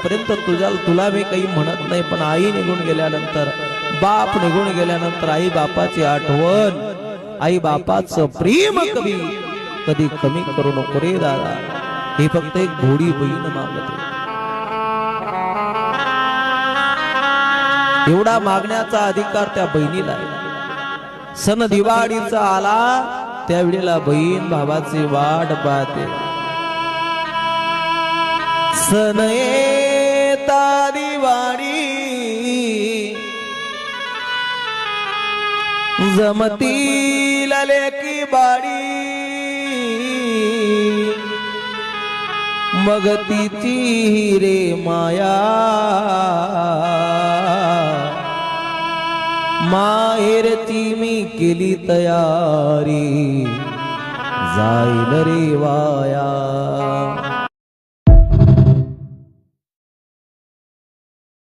पर्यंत तुला मी काही म्हणत नाही, पण आई निघून गेल्यानंतर, बाप निघून गेल्यानंतर आई बापाची आठवण, आई बापाचं प्रेम कधी कमी करू नको रे दादा. हे फक्त एक घोडी बहीण मागते. एवढा मागण्याचा अधिकार त्या बहिणीला आहे. सण दिवाळीचा आला त्यावेळेला बहीण भावाची वाट पाहते. सण येता दिवाळी जमतील लेकी बाडी, मग तिची रे माया माहेरची मी केली तयारी, जाईल रे वाया.